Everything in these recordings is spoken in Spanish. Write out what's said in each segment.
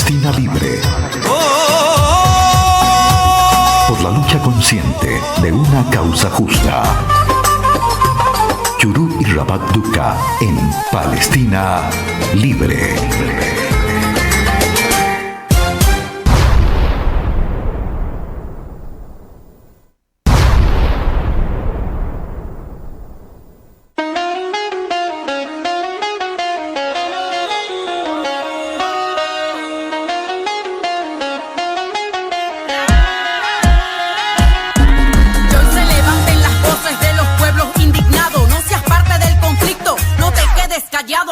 Palestina libre. Por la lucha consciente de una causa justa. Yurú y Rabat Duqa en Palestina libre.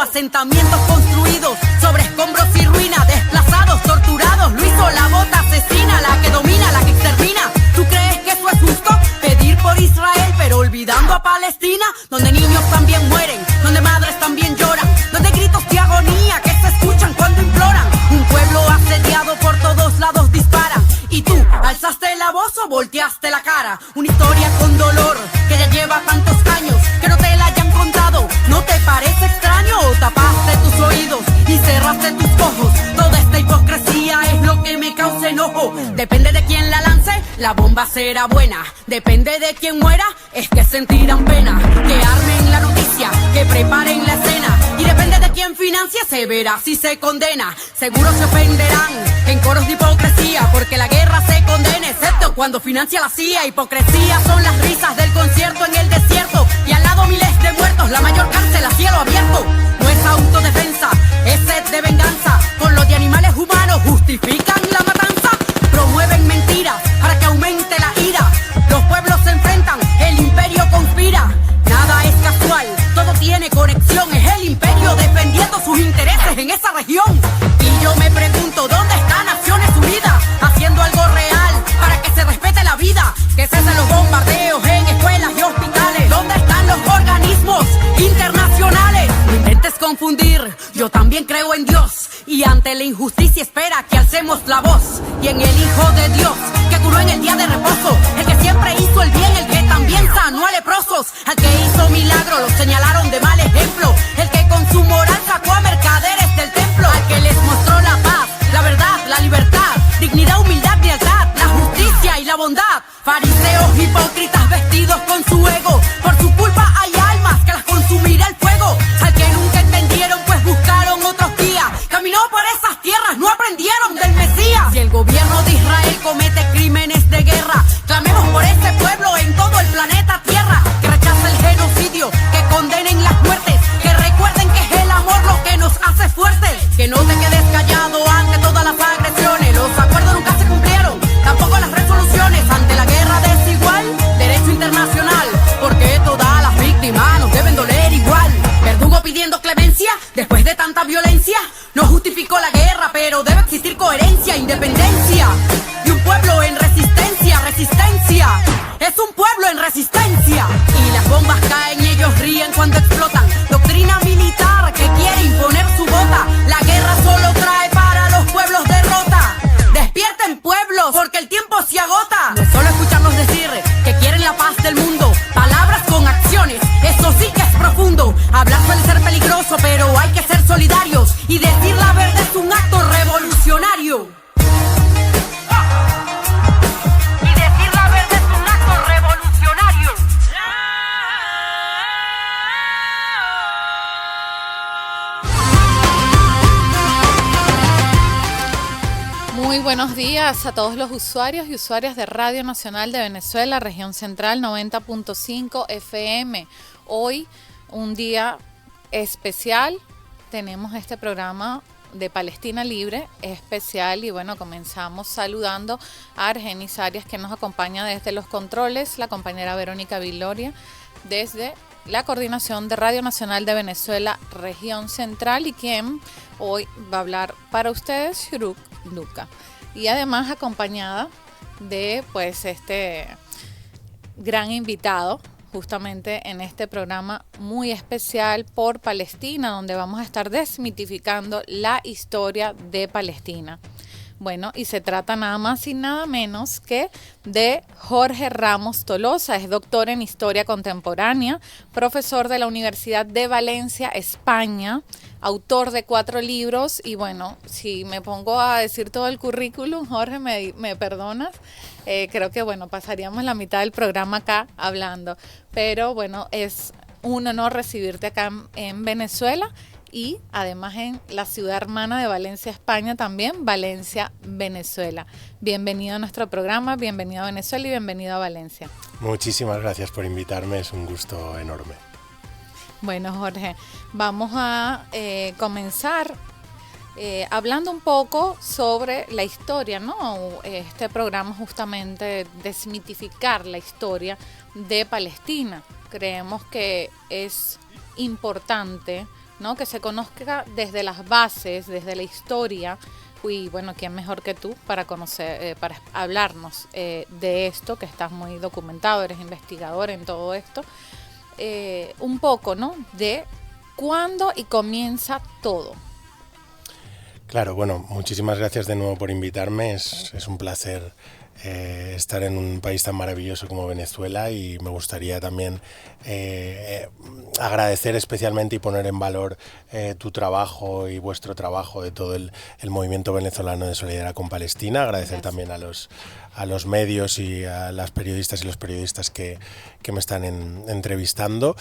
Asentamientos construidos sobre escombros y ruinas, desplazados, torturados. Lo hizo la bota asesina, la que domina, la que extermina. ¿Tú crees que eso es justo? Pedir por Israel, pero olvidando a Palestina, donde niños también mueren, donde madres también lloran, donde gritos de agonía que se escuchan cuando imploran. Un pueblo asediado por todos lados disparan. Y tú, alzaste la voz o volteaste la cara. Una historia con dolor que ya lleva tantos años que no te la hayan contado. ¿No te parece extraño o tapaste tus oídos y cerraste tus ojos? Toda esta hipocresía es lo que me causa enojo. Depende de quién la lance, la bomba será buena. Depende de quién muera, es que sentirán pena. Que armen la noticia, que preparen la escena. Y depende de quién financia, se verá si se condena. Seguro se ofenderán en coros de hipocresía, porque la guerra se condena, excepto cuando financia la CIA. Hipocresía son las risas del concierto en el desierto, y al lado miles de muertos, la mayor cárcel a cielo abierto. No es autodefensa, es sed de venganza. Con los de animales humanos justifican la matanza. Promueven mentiras para que aumente la ira. Los pueblos se enfrentan, el imperio conspira. Nada es casual, todo tiene conexión. Es el imperio defendiendo sus intereses en esa región. Y yo me pregunto, ¿dónde está Naciones Unidas? Haciendo algo real para que se respete la vida. Que cesen los bombardeos en escuelas y hospitales. ¿Dónde están los organismos internacionales? No intentes confundir, yo también creo en Dios. Y ante la injusticia espera que alcemos la voz. Y en el Hijo de Dios, que curó en el día de reposo. El que siempre hizo el bien, el que también sanó a leprosos. Al que hizo milagro, lo señalaron de mal ejemplo. El que con su moral sacó a mercaderes del templo. Al que les mostró la paz, la verdad, la libertad, dignidad, humildad, lealtad, la justicia y la bondad. Fariseos hipócritas vestidos con su ego. Por su culpa hay almas que las consumirá el fuego. Al que nunca entendieron, pues buscaron otros guías. Caminó por esas tierras, no aprendieron del Mesías. Si el gobierno de Israel comete crímenes de guerra, clamemos por ese pueblo en todo el planeta Tierra. Que rechace el genocidio, que condenen las muertes, que recuerden que es el amor lo que nos hace fuertes. Que no te quedes callado ante todas las agresiones. Los acuerdos nunca se cumplieron, tampoco las resoluciones. Ante la guerra desigual, derecho internacional, porque todas las víctimas nos deben doler igual. Verdugo pidiendo clemencia después de tanta violencia. No justificó la guerra, pero debe existir coherencia, independencia. Y un pueblo en resistencia, resistencia. Es un pueblo en resistencia. Y las bombas caen y ellos ríen cuando explotan. Doctrina militar que quiere imponer su bota. La guerra solo trae para los pueblos derrota. Despierten pueblos, porque el tiempo se agota. No es solo escucharlos decir que quieren la paz del mundo. Palabras con acciones, eso sí que es profundo. Hablar suele ser peligroso, pero hay que ser solidarios. Y decir la verdad es un acto revolucionario. Muy buenos días a todos los usuarios y usuarias de Radio Nacional de Venezuela, región central 90.5 FM. Hoy, un día especial, tenemos este programa de Palestina Libre especial y bueno, comenzamos saludando a Argenis Arias, que nos acompaña desde los controles, la compañera Verónica Viloria desde la coordinación de Radio Nacional de Venezuela, región central, y quien hoy va a hablar para ustedes, Yurú Duqa, y además acompañada de pues este gran invitado justamente en este programa muy especial por Palestina, donde vamos a estar desmitificando la historia de Palestina. Bueno, y se trata nada más y nada menos que de Jorge Ramos Tolosa. Es doctor en Historia Contemporánea, profesor de la Universidad de Valencia, España, autor de 4 libros. Y bueno, si me pongo a decir todo el currículum, Jorge, me perdonas, creo que bueno, pasaríamos la mitad del programa acá hablando. Pero bueno, es un honor recibirte acá en Venezuela. Y además en la ciudad hermana de Valencia, España también, Valencia, Venezuela. Bienvenido a nuestro programa, bienvenido a Venezuela y bienvenido a Valencia. Muchísimas gracias por invitarme, es un gusto enorme. Bueno, Jorge, vamos a comenzar hablando un poco sobre la historia, ¿no? Este programa justamente desmitificar la historia de Palestina. Creemos que es importante, ¿no? Que se conozca desde las bases, desde la historia. Y bueno, ¿quién mejor que tú para conocer, para hablarnos de esto, que estás muy documentado, eres investigador en todo esto? Un poco, ¿no? De cuándo y comienza todo. Claro, bueno, muchísimas gracias de nuevo por invitarme. Es un placer estar en un país tan maravilloso como Venezuela, y me gustaría también agradecer especialmente y poner en valor tu trabajo y vuestro trabajo de todo el movimiento venezolano de solidaridad con Palestina. Agradecer también a los medios y a las periodistas y los periodistas que me están entrevistando.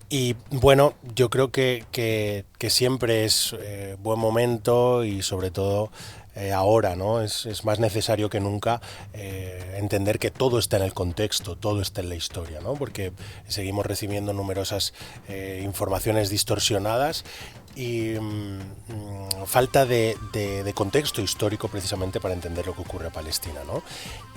Y bueno, yo creo que siempre es buen momento, y sobre todo ahora, ¿no? Es más necesario que nunca entender que todo está en el contexto, todo está en la historia, ¿no? Porque seguimos recibiendo numerosas informaciones distorsionadas y falta de contexto histórico precisamente para entender lo que ocurre en Palestina, ¿no?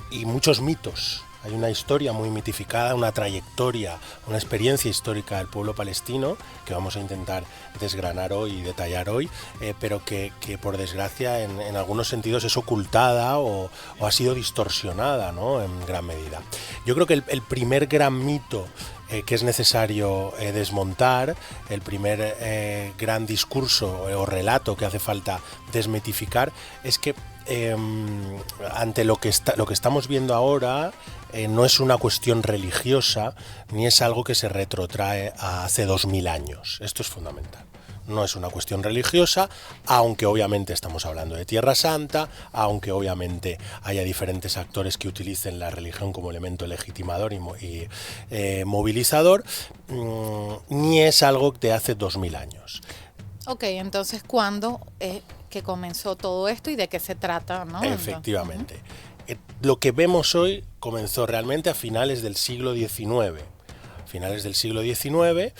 Y muchos mitos. Hay una historia muy mitificada, una trayectoria, una experiencia histórica del pueblo palestino que vamos a intentar desgranar hoy y detallar hoy, pero que por desgracia en algunos sentidos es ocultada o ha sido distorsionada, ¿no? En gran medida. Yo creo que el primer gran mito que es necesario desmontar, el primer gran discurso o relato que hace falta desmitificar, es que ante lo que estamos viendo ahora no es una cuestión religiosa ni es algo que se retrotrae a hace 2000 años. Esto es fundamental. No es una cuestión religiosa, aunque obviamente estamos hablando de Tierra Santa, aunque obviamente haya diferentes actores que utilicen la religión como elemento legitimador y movilizador, ni es algo de hace 2000 años. Ok, entonces, ¿cuándo que comenzó todo esto y de qué se trata, ¿no? Efectivamente. Lo que vemos hoy comenzó realmente a finales del siglo XIX. Finales del siglo XIX,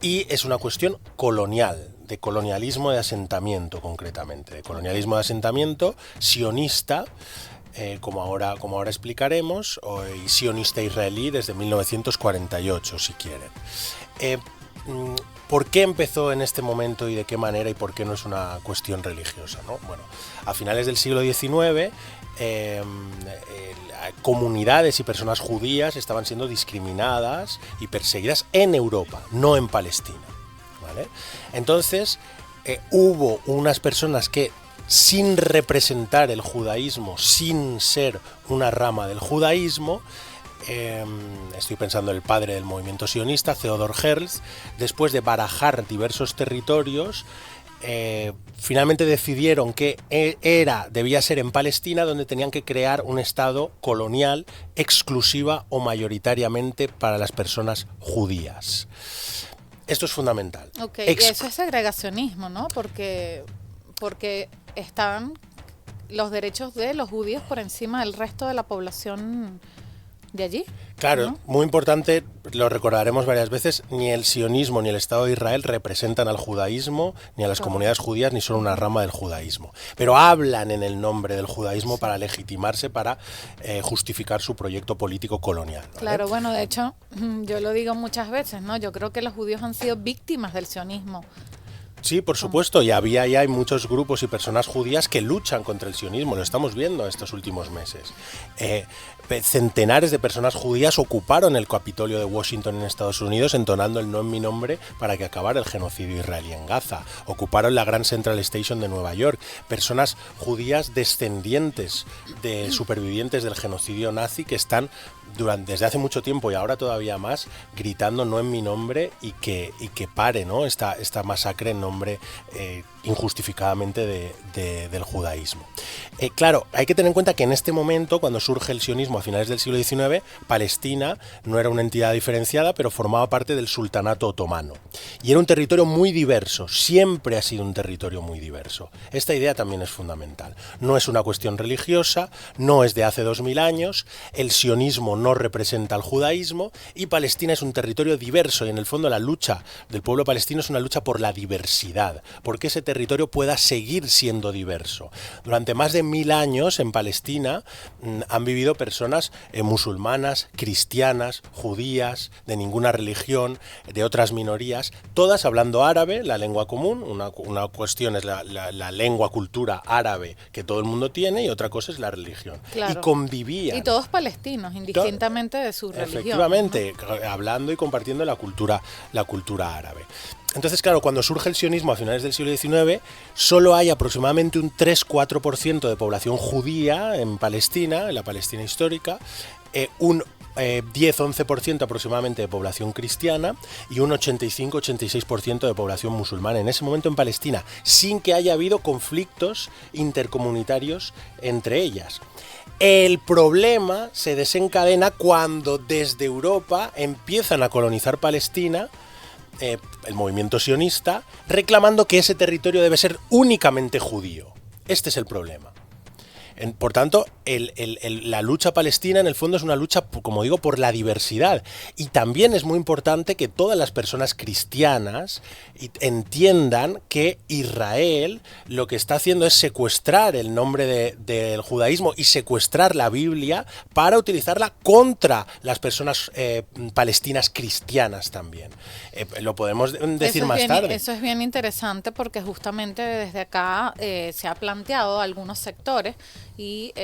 y es una cuestión colonial, de colonialismo de asentamiento concretamente, de colonialismo de asentamiento sionista, como ahora explicaremos, y sionista israelí desde 1948, si quieren. ¿Por qué empezó en este momento y de qué manera, y por qué no es una cuestión religiosa, ¿no? Bueno, a finales del siglo XIX, comunidades y personas judías estaban siendo discriminadas y perseguidas en Europa, no en Palestina, ¿vale? Entonces, hubo unas personas que, sin representar el judaísmo, sin ser una rama del judaísmo, estoy pensando en el padre del movimiento sionista, Theodor Herzl, después de barajar diversos territorios, finalmente decidieron que debía ser en Palestina donde tenían que crear un estado colonial exclusiva o mayoritariamente para las personas judías. Esto es fundamental. Ok, y eso es segregacionismo, ¿no? Porque están los derechos de los judíos por encima del resto de la población de allí. Claro, ¿no? Muy importante, lo recordaremos varias veces, ni el sionismo ni el Estado de Israel representan al judaísmo, ni a las comunidades judías, ni son una rama del judaísmo. Pero hablan en el nombre del judaísmo para legitimarse, para justificar su proyecto político colonial, ¿vale? Claro, bueno, de hecho, yo lo digo muchas veces, ¿no? Yo creo que los judíos han sido víctimas del sionismo. Sí, por supuesto, y hay muchos grupos y personas judías que luchan contra el sionismo, lo estamos viendo estos últimos meses. Centenares de personas judías ocuparon el Capitolio de Washington en Estados Unidos entonando el "no en mi nombre" para que acabara el genocidio israelí en Gaza. Ocuparon la Grand Central Station de Nueva York. Personas judías descendientes de supervivientes del genocidio nazi que están desde hace mucho tiempo y ahora todavía más gritando "no en mi nombre" y que pare, ¿no?, esta masacre en nombre injustificadamente del judaísmo. Claro, hay que tener en cuenta que en este momento, cuando surge el sionismo a finales del siglo XIX, Palestina no era una entidad diferenciada, pero formaba parte del sultanato otomano. Y era un territorio muy diverso, siempre ha sido un territorio muy diverso. Esta idea también es fundamental. No es una cuestión religiosa, no es de hace 2000 años, el sionismo no representa al judaísmo y Palestina es un territorio diverso y en el fondo la lucha del pueblo palestino es una lucha por la diversidad, porque ese territorio pueda seguir siendo diverso. Durante más de 1000 años en Palestina han vivido personas musulmanas, cristianas, judías, de ninguna religión, de otras minorías, todas hablando árabe, la lengua común. Una cuestión es la lengua, cultura árabe que todo el mundo tiene y otra cosa es la religión. Claro. Y convivían. Y todos palestinos, indistintamente de su religión. Efectivamente, ¿no? Hablando y compartiendo la cultura árabe. Entonces, claro, cuando surge el sionismo a finales del siglo XIX, solo hay aproximadamente un 3-4% de población judía en Palestina, en la Palestina histórica, un 10-11% aproximadamente de población cristiana y un 85-86% de población musulmana en ese momento en Palestina, sin que haya habido conflictos intercomunitarios entre ellas. El problema se desencadena cuando desde Europa empiezan a colonizar Palestina el movimiento sionista, reclamando que ese territorio debe ser únicamente judío. Este es el problema. Por tanto, la lucha palestina en el fondo es una lucha, como digo, por la diversidad. Y también es muy importante que todas las personas cristianas entiendan que Israel lo que está haciendo es secuestrar el nombre del judaísmo y secuestrar la Biblia para utilizarla contra las personas palestinas cristianas también. Lo podemos decir más tarde. Eso es bien interesante porque justamente desde acá se ha planteado algunos sectores y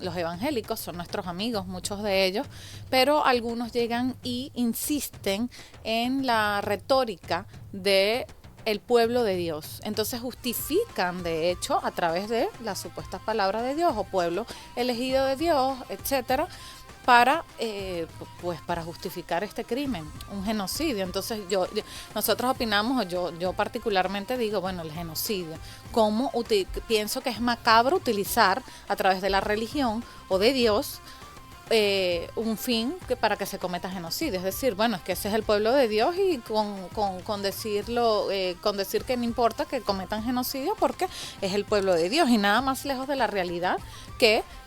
los evangélicos son nuestros amigos, muchos de ellos, pero algunos llegan y insisten en la retórica de el pueblo de Dios. Entonces justifican, de hecho, a través de las supuestas palabras de Dios o pueblo elegido de Dios, etcétera, para justificar este crimen, un genocidio. Entonces nosotros opinamos, yo particularmente digo, bueno, el genocidio, ¿cómo pienso que es macabro utilizar a través de la religión o de Dios un fin para que se cometa genocidio? Es decir, bueno, es que ese es el pueblo de Dios y con decir que no importa que cometan genocidio porque es el pueblo de Dios y nada más lejos de la realidad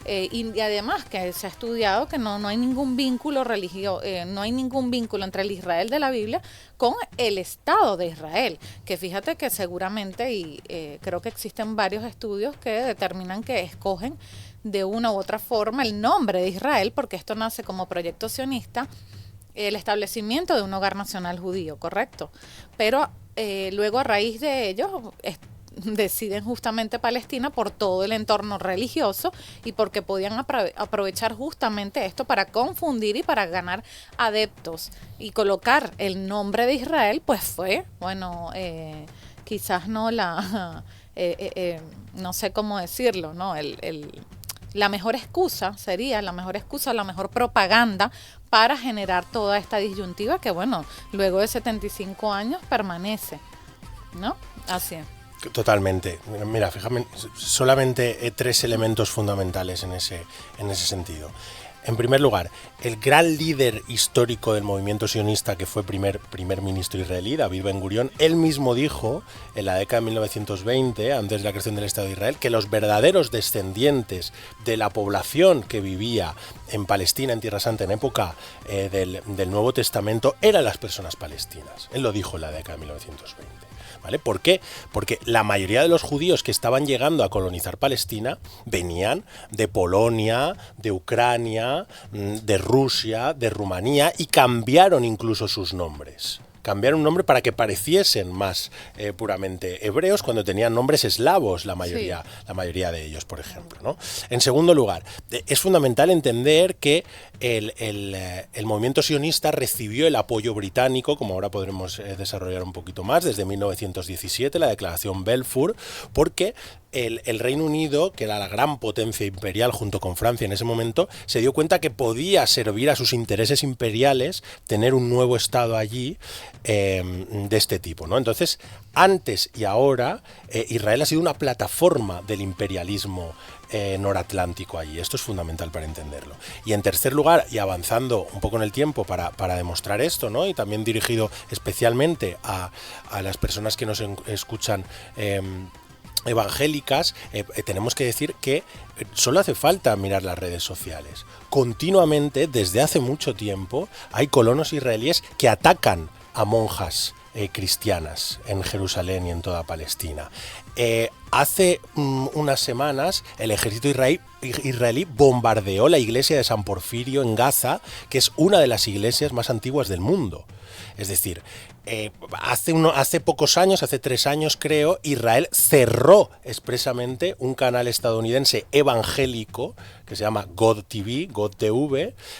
y además que se ha estudiado que no hay ningún vínculo religioso, no hay ningún vínculo entre el Israel de la Biblia con el Estado de Israel, que fíjate que seguramente y creo que existen varios estudios que determinan que escogen de una u otra forma el nombre de Israel, porque esto nace como proyecto sionista, el establecimiento de un hogar nacional judío, correcto, pero luego a raíz de ello deciden justamente Palestina por todo el entorno religioso y porque podían aprovechar justamente esto para confundir y para ganar adeptos y colocar el nombre de Israel, pues fue, bueno, quizás no no sé cómo decirlo, ¿no? La mejor excusa, la mejor propaganda para generar toda esta disyuntiva que, bueno, luego de 75 años permanece, ¿no? Así es. Totalmente. Mira, fíjame, solamente 3 elementos fundamentales en ese sentido. En primer lugar, el gran líder histórico del movimiento sionista que fue primer ministro israelí, David Ben Gurión, él mismo dijo en la década de 1920, antes de la creación del Estado de Israel, que los verdaderos descendientes de la población que vivía en Palestina, en Tierra Santa, en época del Nuevo Testamento, eran las personas palestinas. Él lo dijo en la década de 1920. ¿Vale? ¿Por qué? Porque la mayoría de los judíos que estaban llegando a colonizar Palestina venían de Polonia, de Ucrania, de Rusia, de Rumanía y cambiaron incluso sus nombres. cambiar un nombre para que pareciesen más puramente hebreos cuando tenían nombres eslavos la mayoría de ellos, por ejemplo, ¿no? En segundo lugar, es fundamental entender que el movimiento sionista recibió el apoyo británico, como ahora podremos desarrollar un poquito más, desde 1917, la Declaración Balfour, porque el Reino Unido, que era la gran potencia imperial junto con Francia en ese momento, se dio cuenta que podía servir a sus intereses imperiales tener un nuevo Estado allí de este tipo, ¿no? Entonces, antes y ahora, Israel ha sido una plataforma del imperialismo noratlántico allí. Esto es fundamental para entenderlo. Y en tercer lugar, y avanzando un poco en el tiempo para demostrar esto, ¿no? Y también dirigido especialmente a las personas que nos escuchan evangélicas, tenemos que decir que solo hace falta mirar las redes sociales. Continuamente, desde hace mucho tiempo, hay colonos israelíes que atacan a monjas cristianas en Jerusalén y en toda Palestina. Hace unas semanas el ejército israelí bombardeó la iglesia de San Porfirio en Gaza, que es una de las iglesias más antiguas del mundo. Es decir, hace pocos años, hace 3 años creo, Israel cerró expresamente un canal estadounidense evangélico que se llama God TV,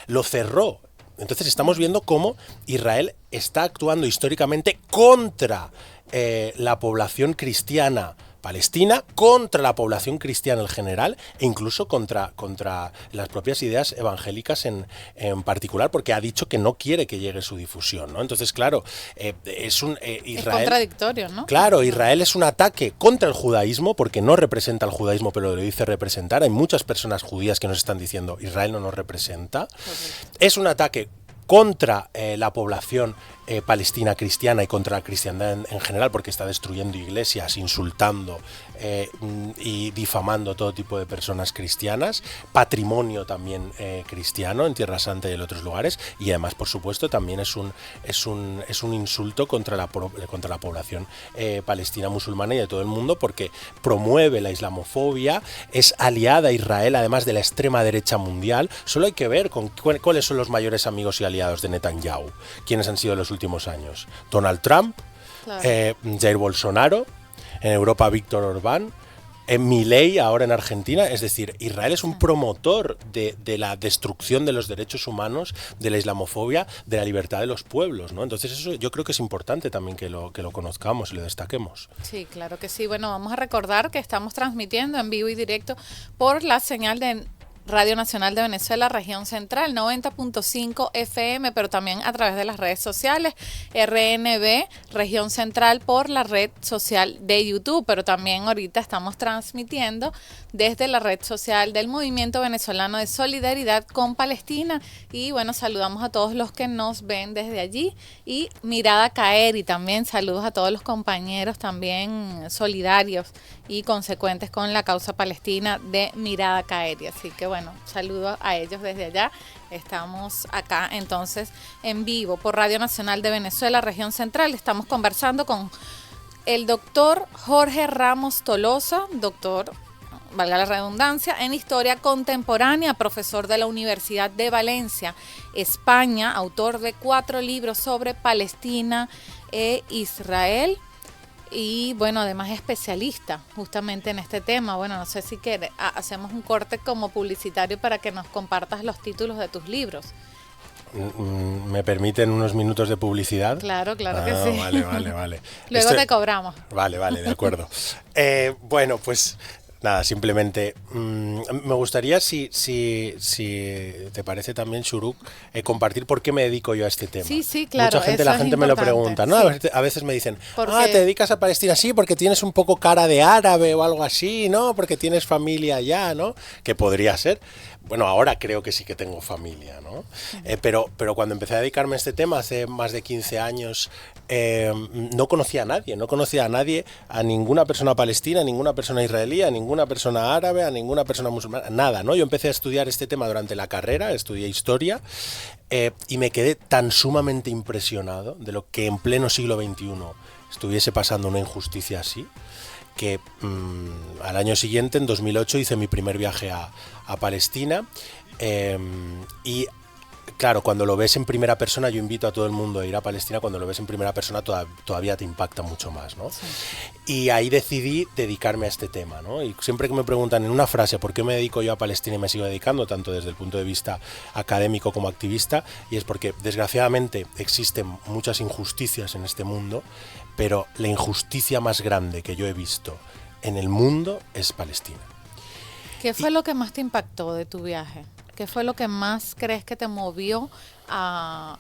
lo cerró. Entonces estamos viendo cómo Israel está actuando históricamente contra la población cristiana palestina, contra la población cristiana en general e incluso contra las propias ideas evangélicas en particular, porque ha dicho que no quiere que llegue su difusión, ¿no? Entonces, claro, es contradictorio, ¿no? Claro, Israel es un ataque contra el judaísmo, porque no representa al judaísmo, pero lo dice representar. Hay muchas personas judías que nos están diciendo Israel no nos representa. Es un ataque contra la población palestina cristiana y contra la cristiandad en general, porque está destruyendo iglesias, insultando y difamando todo tipo de personas cristianas, patrimonio también cristiano en Tierra Santa y en otros lugares, y además, por supuesto, también es un insulto contra la población palestina musulmana y de todo el mundo, porque promueve la islamofobia, es aliada a Israel, además de la extrema derecha mundial. Solo hay que ver cuáles son los mayores amigos y aliados de Netanyahu, quienes han sido en los últimos años: Donald Trump, claro. Jair Bolsonaro, en Europa Víctor Orbán, Milei ahora en Argentina. Es decir, Israel es un promotor de la destrucción de los derechos humanos, de la islamofobia, de la libertad de los pueblos, ¿no? Entonces eso yo creo que es importante también que lo conozcamos y lo destaquemos. Sí, claro que sí. Bueno, vamos a recordar que estamos transmitiendo en vivo y directo por la señal de Radio Nacional de Venezuela, región central, 90.5 FM, pero también a través de las redes sociales, RNB, región central, por la red social de YouTube, pero también ahorita estamos transmitiendo desde la red social del Movimiento Venezolano de Solidaridad con Palestina. Y bueno, saludamos a todos los que nos ven desde allí, y Mirada Caer, y también saludos a todos los compañeros también solidarios y consecuentes con la causa palestina de Mirada Caer. Así que bueno, saludo a ellos desde allá. Estamos acá entonces en vivo por Radio Nacional de Venezuela, región central. Estamos conversando con el doctor Jorge Ramos Tolosa, doctor, valga la redundancia, en Historia Contemporánea, profesor de la Universidad de Valencia, España, autor de 4 libros sobre Palestina e Israel. Y bueno, además especialista justamente en este tema. Bueno, no sé si hacemos un corte como publicitario para que nos compartas los títulos de tus libros. ¿Me permiten unos minutos de publicidad? Claro que sí. Vale. Luego te cobramos. Vale, de acuerdo. Bueno, pues nada, simplemente me gustaría, si te parece también, Shuruk, compartir por qué me dedico yo a este tema. Sí, claro. La gente me lo pregunta, ¿no? Sí. A veces me dicen, ¿te dedicas a Palestina? Sí, porque tienes un poco cara de árabe o algo así, ¿no? Porque tienes familia allá, ¿no? Que podría ser. Bueno, ahora creo que sí que tengo familia, ¿no? Pero cuando empecé a dedicarme a este tema hace más de 15 años, no conocía a nadie, a ninguna persona palestina, a ninguna persona israelí, a ninguna persona árabe, a ninguna persona musulmana, nada, ¿no? Yo empecé a estudiar este tema durante la carrera, estudié historia, y me quedé tan sumamente impresionado de lo que en pleno siglo XXI estuviese pasando una injusticia así, que al año siguiente, en 2008, hice mi primer viaje a Palestina, y claro, cuando lo ves en primera persona, yo invito a todo el mundo a ir a Palestina, cuando lo ves en primera persona todavía te impacta mucho más, ¿no? Sí. Y ahí decidí dedicarme a este tema, ¿no? Y siempre que me preguntan en una frase por qué me dedico yo a Palestina y me sigo dedicando, tanto desde el punto de vista académico como activista, y es porque desgraciadamente existen muchas injusticias en este mundo, pero la injusticia más grande que yo he visto en el mundo es Palestina. ¿Qué fue lo que más te impactó de tu viaje? ¿Qué fue lo que más crees que te movió a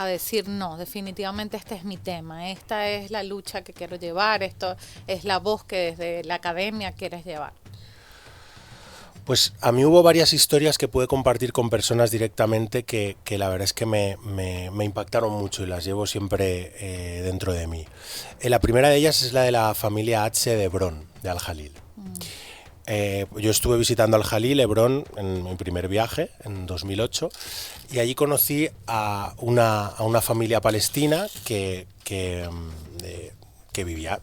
decir, no, definitivamente este es mi tema, esta es la lucha que quiero llevar, esto es la voz que desde la academia quieres llevar? Pues a mí hubo varias historias que pude compartir con personas directamente que la verdad es que me impactaron mucho y las llevo siempre dentro de mí. La primera de ellas es la de la familia H de Hebrón, de Al-Jalil. Yo estuve visitando Al-Jalil, Hebrón, en mi primer viaje, en 2008, y allí conocí a una familia palestina que vivía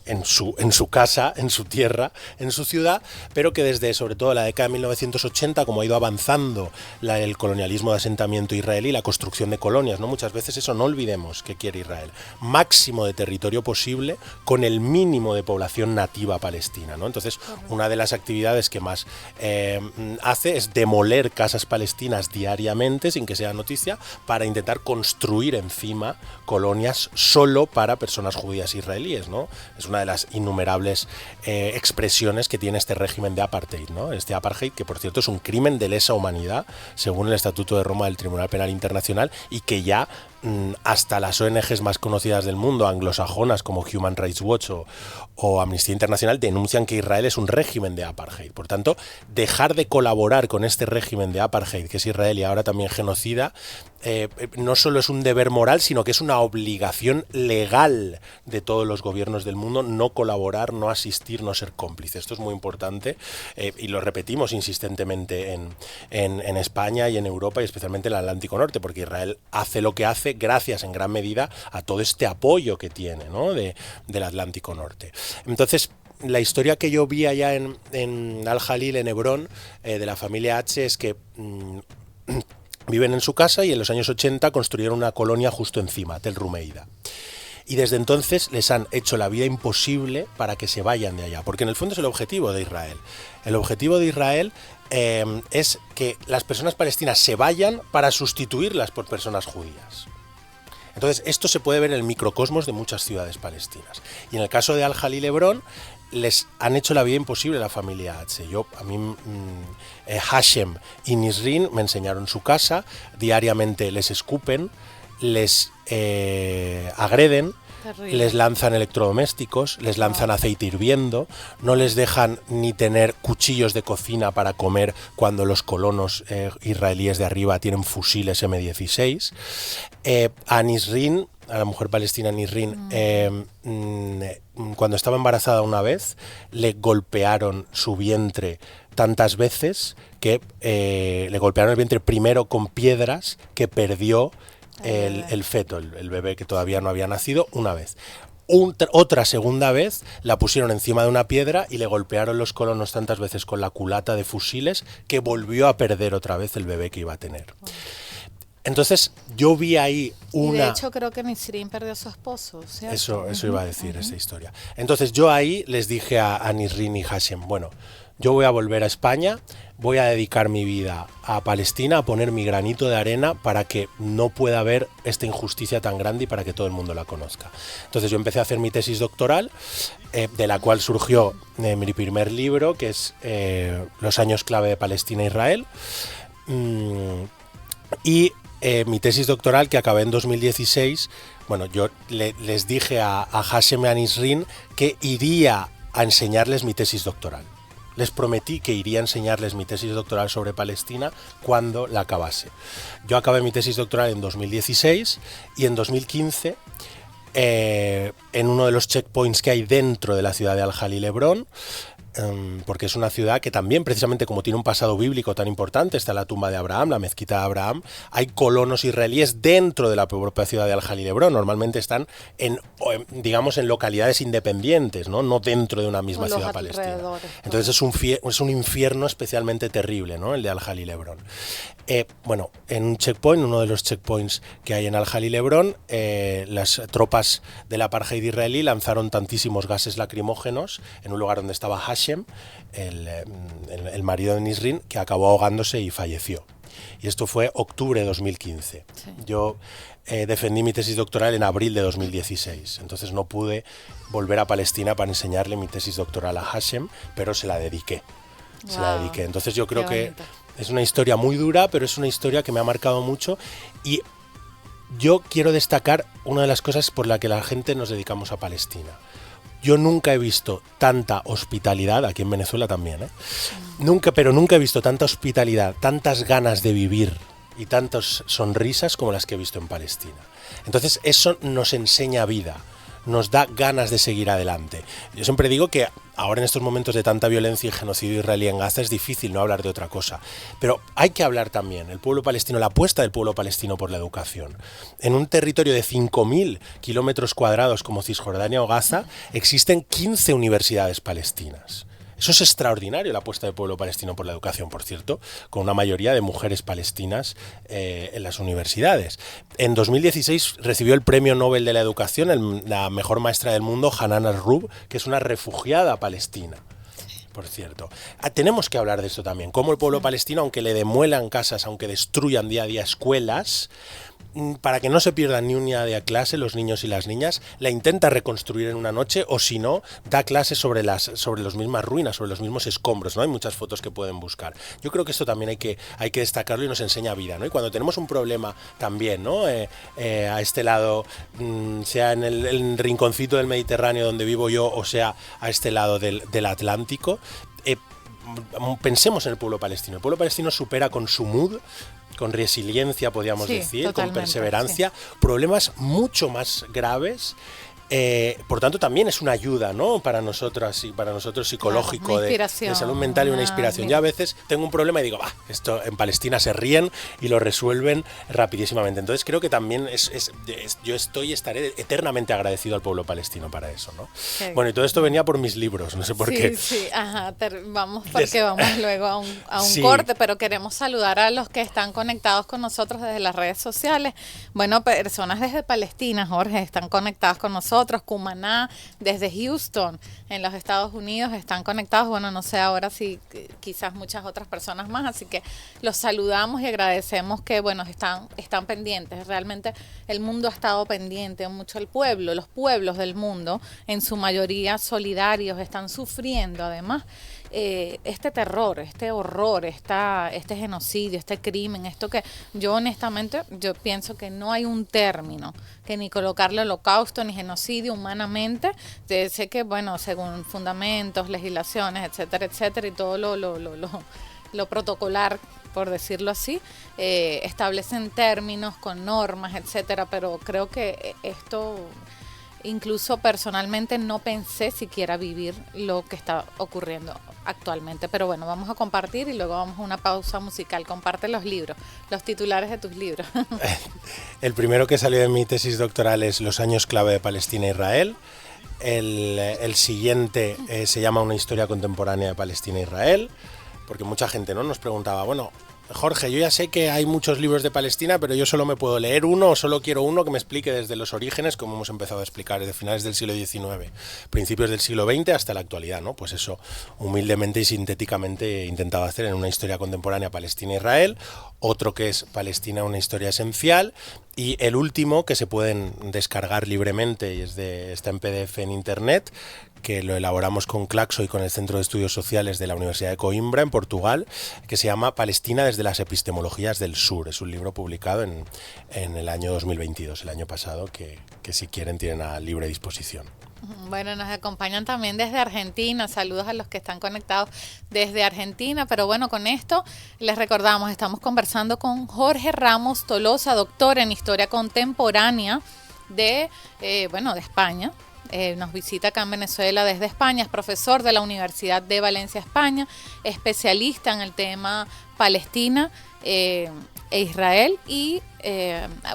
en su casa, en su tierra, en su ciudad, pero que desde sobre todo la década de 1980, como ha ido avanzando el colonialismo de asentamiento israelí, la construcción de colonias, ¿no? Muchas veces eso no olvidemos que quiere Israel, máximo de territorio posible con el mínimo de población nativa palestina, ¿no? Entonces, una de las actividades que más hace es demoler casas palestinas diariamente, sin que sea noticia, para intentar construir encima colonias solo para personas judías israelíes, ¿no? Es una de las innumerables expresiones que tiene este régimen de apartheid, ¿no? Este apartheid, que por cierto es un crimen de lesa humanidad, según el Estatuto de Roma del Tribunal Penal Internacional, y que ya hasta las ONGs más conocidas del mundo, anglosajonas como Human Rights Watch o Amnistía Internacional, denuncian que Israel es un régimen de apartheid. Por tanto, dejar de colaborar con este régimen de apartheid, que es Israel y ahora también genocida, no solo es un deber moral, sino que es una obligación legal de todos los gobiernos del mundo no colaborar, no asistir, no ser cómplice. Esto es muy importante y lo repetimos insistentemente en España y en Europa y especialmente en el Atlántico Norte, porque Israel hace lo que hace gracias en gran medida a todo este apoyo que tiene, ¿no? del Atlántico Norte. Entonces, la historia que yo vi allá en Al-Jalil, en Hebrón, de la familia H, es que viven en su casa y en los años 80 construyeron una colonia justo encima, Tel Rumeida. Y desde entonces les han hecho la vida imposible para que se vayan de allá, porque en el fondo es el objetivo de Israel. El objetivo de Israel es que las personas palestinas se vayan para sustituirlas por personas judías. Entonces, esto se puede ver en el microcosmos de muchas ciudades palestinas. Y en el caso de Al-Jalil Hebrón, les han hecho la vida imposible a la familia H. A mí Hashem y Nisrin me enseñaron su casa, diariamente les escupen, les agreden, terrible, les lanzan electrodomésticos, les lanzan aceite hirviendo, no les dejan ni tener cuchillos de cocina para comer cuando los colonos israelíes de arriba tienen fusiles M16. A Nisrin, a la mujer palestina Nisrin, cuando estaba embarazada una vez, le golpearon su vientre tantas veces que le golpearon el vientre primero con piedras, que perdió el feto, el bebé que todavía no había nacido, una vez. Otra segunda vez la pusieron encima de una piedra y le golpearon los colonos tantas veces con la culata de fusiles que volvió a perder otra vez el bebé que iba a tener. Entonces yo vi ahí una... Y de hecho creo que Nisrin perdió a su esposo, ¿cierto? Eso iba a decir, esa historia. Entonces yo ahí les dije a Nisrin y Hashem, bueno, yo voy a volver a España, voy a dedicar mi vida a Palestina, a poner mi granito de arena para que no pueda haber esta injusticia tan grande y para que todo el mundo la conozca. Entonces yo empecé a hacer mi tesis doctoral, de la cual surgió mi primer libro, que es Los años clave de Palestina e Israel. Y mi tesis doctoral, que acabé en 2016, bueno, yo les dije a Hashem y a Nisrin que iría a enseñarles mi tesis doctoral. Les prometí que iría a enseñarles mi tesis doctoral sobre Palestina cuando la acabase. Yo acabé mi tesis doctoral en 2016 y en 2015, en uno de los checkpoints que hay dentro de la ciudad de Al-Jalil Hebrón, porque es una ciudad que también, precisamente como tiene un pasado bíblico tan importante, está la tumba de Abraham, la mezquita de Abraham, hay colonos israelíes dentro de la propia ciudad de Al-Jalil Hebrón. Normalmente están digamos, en localidades independientes, no dentro de una misma ciudad palestina. Entonces es un infierno especialmente terrible, ¿no? El de Al-Jalil Hebrón. Bueno, en un checkpoint, uno de los checkpoints que hay en Al-Jalil Hebrón, las tropas del apartheid israelí lanzaron tantísimos gases lacrimógenos en un lugar donde estaba Hashem, el marido de Nisrin, que acabó ahogándose y falleció. Y esto fue octubre de 2015. Sí. Yo defendí mi tesis doctoral en abril de 2016, entonces no pude volver a Palestina para enseñarle mi tesis doctoral a Hashem, pero se la dediqué. Wow. Entonces yo creo que es una historia muy dura, pero es una historia que me ha marcado mucho, y yo quiero destacar una de las cosas por la que la gente nos dedicamos a Palestina. Yo nunca he visto tanta hospitalidad, aquí en Venezuela también, nunca he visto tanta hospitalidad, tantas ganas de vivir y tantas sonrisas como las que he visto en Palestina. Entonces eso nos enseña vida, nos da ganas de seguir adelante. Yo siempre digo que ahora en estos momentos de tanta violencia y genocidio israelí en Gaza es difícil no hablar de otra cosa, pero hay que hablar también el pueblo palestino, la apuesta del pueblo palestino por la educación. En un territorio de 5.000 kilómetros cuadrados como Cisjordania o Gaza existen 15 universidades palestinas. Eso es extraordinario, la apuesta del pueblo palestino por la educación, por cierto, con una mayoría de mujeres palestinas en las universidades. En 2016 recibió el Premio Nobel de la Educación la mejor maestra del mundo, Hanan Al-Rub, que es una refugiada palestina, por cierto. Tenemos que hablar de esto también, cómo el pueblo palestino, aunque le demuelan casas, aunque destruyan día a día escuelas, para que no se pierdan ni un día de clase los niños y las niñas, la intenta reconstruir en una noche, o si no, da clases sobre las mismas ruinas, sobre los mismos escombros, ¿no? Hay muchas fotos que pueden buscar. Yo creo que esto también hay que destacarlo y nos enseña vida, ¿no? Y cuando tenemos un problema también, ¿no? A este lado, sea en el rinconcito del Mediterráneo donde vivo yo, o sea a este lado del Atlántico, pensemos en el pueblo palestino. El pueblo palestino supera con su mood, con resiliencia, podríamos decir, con perseverancia, problemas mucho más graves. Por tanto, también es una ayuda, ¿no? para nosotros psicológico, de salud mental, y una inspiración. Ya a veces tengo un problema y digo, esto en Palestina se ríen y lo resuelven rapidísimamente. Entonces creo que también yo estaré eternamente agradecido al pueblo palestino para eso, ¿no? Bueno, y todo esto venía por mis libros, no sé por qué. Sí, vamos luego a un corte, pero queremos saludar a los que están conectados con nosotros desde las redes sociales. Bueno, personas desde Palestina, Jorge, están conectadas con nosotros. Cumaná, desde Houston, en los Estados Unidos, están conectados. Bueno, no sé ahora si quizás muchas otras personas más, así que los saludamos y agradecemos que, bueno, están pendientes. Realmente el mundo ha estado pendiente, mucho el pueblo, los pueblos del mundo, en su mayoría solidarios, están sufriendo además este terror, este horror, este genocidio, este crimen, esto que yo honestamente, yo pienso que no hay un término que ni colocarle holocausto ni genocidio humanamente. Sé que, bueno, según fundamentos, legislaciones, etcétera, y todo lo protocolar, por decirlo así, establecen términos con normas, etcétera, pero creo que esto... Incluso personalmente no pensé siquiera vivir lo que está ocurriendo actualmente. Pero bueno, vamos a compartir y luego vamos a una pausa musical. Comparte los libros, los titulares de tus libros. El primero que salió de mi tesis doctoral es Los años clave de Palestina e Israel. El siguiente se llama Una historia contemporánea de Palestina e Israel, porque mucha gente, ¿no?, nos preguntaba, bueno, Jorge, yo ya sé que hay muchos libros de Palestina, pero yo solo me puedo leer uno, o solo quiero uno que me explique desde los orígenes, como hemos empezado a explicar, desde finales del siglo XIX, principios del siglo XX hasta la actualidad, ¿no? Pues eso, humildemente y sintéticamente he intentado hacer en Una historia contemporánea Palestina-Israel, otro que es Palestina, una historia esencial, y el último que se pueden descargar libremente y está en PDF en internet, que lo elaboramos con Claxo y con el Centro de Estudios Sociales de la Universidad de Coimbra, en Portugal, que se llama Palestina desde las epistemologías del sur. Es un libro publicado en el año 2022, el año pasado, que si quieren tienen a libre disposición. Bueno, nos acompañan también desde Argentina. Saludos a los que están conectados desde Argentina. Pero bueno, con esto les recordamos, estamos conversando con Jorge Ramos Tolosa, doctor en Historia Contemporánea de España. nos visita acá en Venezuela desde España, es profesor de la Universidad de Valencia, España, especialista en el tema Palestina e Israel y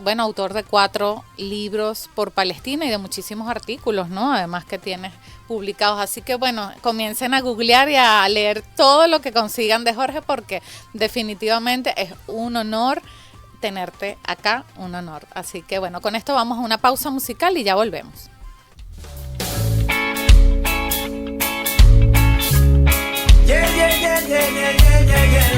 bueno, autor de 4 libros por Palestina y de muchísimos artículos, ¿no? Además que tienes publicados. Así que bueno, comiencen a googlear y a leer todo lo que consigan de Jorge, porque definitivamente es un honor tenerte acá, un honor. Así que bueno, con esto vamos a una pausa musical y ya volvemos. Yeah, yeah, yeah, yeah, yeah, yeah, yeah, yeah.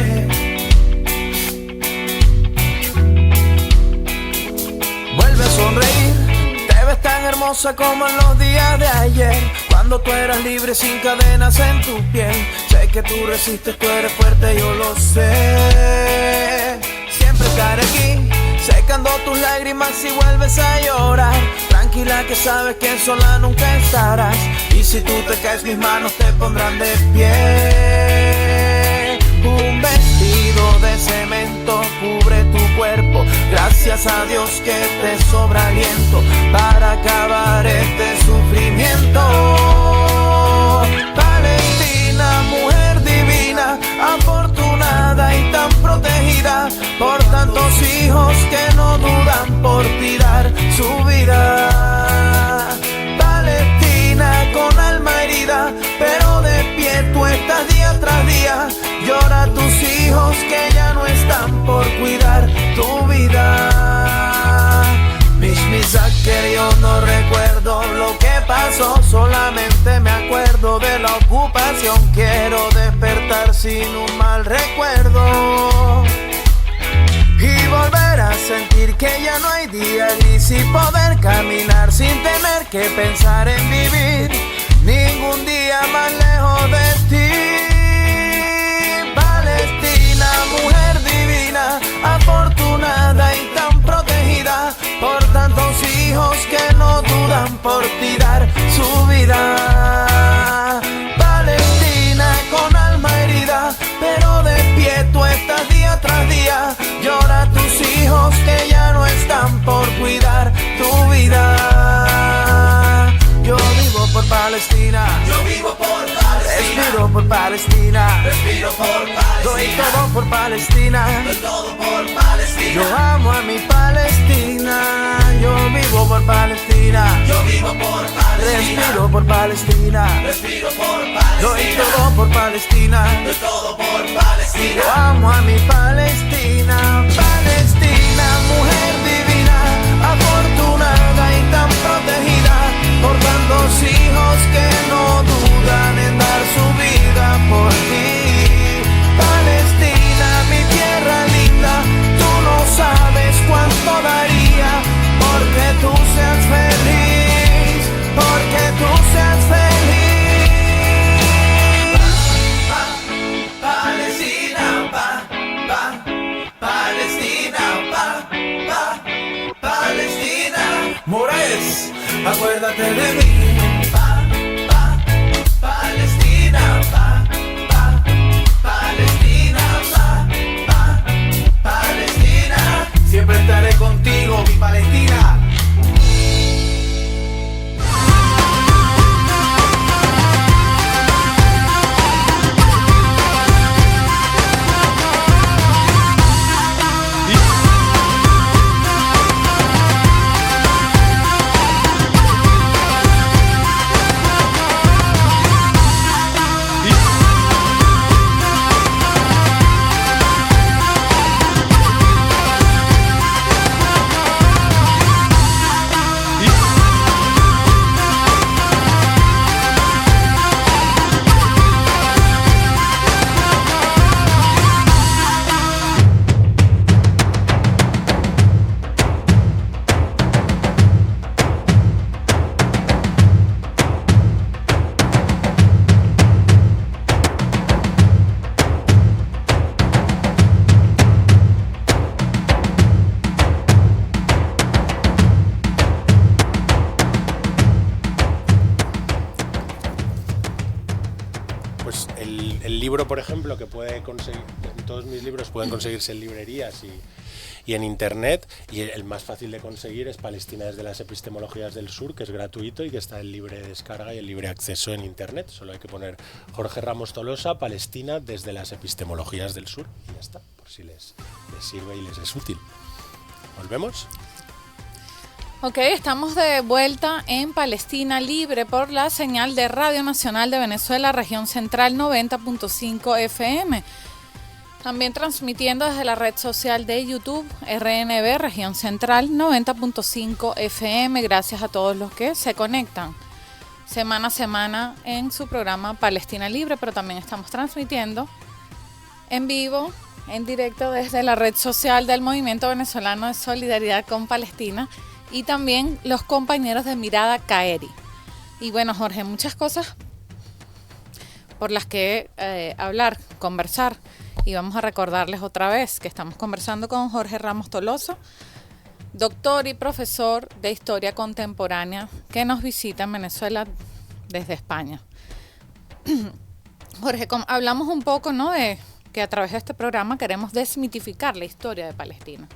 Vuelve a sonreír, te ves tan hermosa como en los días de ayer, cuando tú eras libre sin cadenas en tu piel. Sé que tú resistes, tú eres fuerte, yo lo sé. Siempre estaré aquí, secando tus lágrimas si vuelves a llorar. Tranquila que sabes que sola nunca estarás, y si tú te caes mis manos te pondrán de pie. Un vestido de cemento cubre tu cuerpo, gracias a Dios que te sobra aliento para acabar este sufrimiento. Palestina, mujer divina, afortunada y tan protegida por tantos hijos que no dudan por tirar su vida. Palestina con alma herida, pero de pie tú estás día tras día. Llora a tus hijos que ya no están por cuidar tu vida. Mishmizaker, yo no recuerdo lo que pasó, solamente me acuerdo de la ocupación. Quiero despertar sin un mal recuerdo y volver a sentir que ya no hay día gris, y poder caminar sin tener que pensar en vivir ningún día más lejos de ti. Palestina, mujer divina, afortunada y tan protegida por tantos hijos que no dudan por tirar su vida. Palestina con alma herida, pero de pie tú estás día tras día. Llora a tus hijos que ya no están por cuidar tu vida. Yo vivo por Palestina, yo vivo por Palestina, respiro por Palestina, respiro por Palestina, doy todo por Palestina, doy todo por Palestina. Yo amo a mi Palestina, yo vivo por Palestina, yo vivo por Palestina, respiro por Palestina, respiro por Palestina, doy todo por Palestina, doy todo por Palestina. Yo amo a mi Palestina. Palestina, mujer divina, afortunada y tan protegida por tantos hijos que no dudan en dar su vida por ti. Palestina, mi tierra linda, tú no sabes cuánto daría porque tú seas feliz, porque tú seas feliz. Palestina, Palestina, Palestina. Moraes, acuérdate de mí. Palestina, Palestina, Palestina. Siempre estaré contigo, mi Palestina. El libro, por ejemplo, que puede conseguir, todos mis libros pueden conseguirse en librerías y en Internet, y el más fácil de conseguir es Palestina desde las epistemologías del sur, que es gratuito y que está en libre descarga y en libre acceso en Internet. Solo hay que poner Jorge Ramos Tolosa, Palestina desde las epistemologías del sur, y ya está, por si les sirve y les es útil. ¿Volvemos? Ok, estamos de vuelta en Palestina Libre por la señal de Radio Nacional de Venezuela, región central 90.5 FM. También transmitiendo desde la red social de YouTube, RNB, región central 90.5 FM. Gracias a todos los que se conectan semana a semana en su programa Palestina Libre, pero también estamos transmitiendo en vivo, en directo desde la red social del Movimiento Venezolano de Solidaridad con Palestina, y también los compañeros de Mirada Caeri. Y bueno, Jorge, muchas cosas por las que hablar, conversar, y vamos a recordarles otra vez que estamos conversando con Jorge Ramos Tolosa, doctor y profesor de Historia Contemporánea, que nos visita en Venezuela desde España. Jorge, hablamos un poco, ¿no?, de que a través de este programa queremos desmitificar la historia de Palestina.